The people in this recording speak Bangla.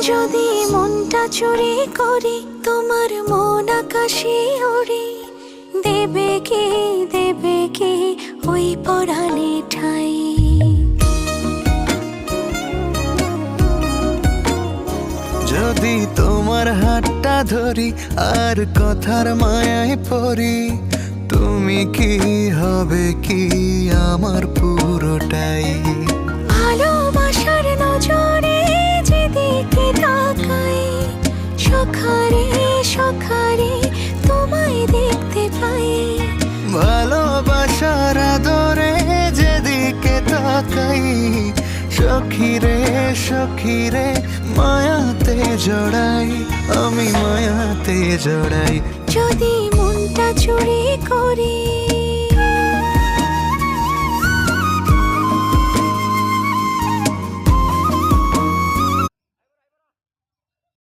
যদি মনটা চুরি করি তোমার মন আকাশে ওড়ে, দেবে কি ওই পরাণে ঠাই। যদি তোমার হাতটা ধরি আর কথার মায়ায় পড়ি, তুমি কি হবে কি আমার পুরোটাই। ভালোবাসার নজরে যেদিকে তাকাই, সখারে সখারে তোমায় দেখতে পাই। ভালোবাসার আদরে যেদিকে তাকাই, সখিরে সখিরে মায়াতে জড়াই, আমি মায়াতে জড়াই। যদি মনটা চুরি করি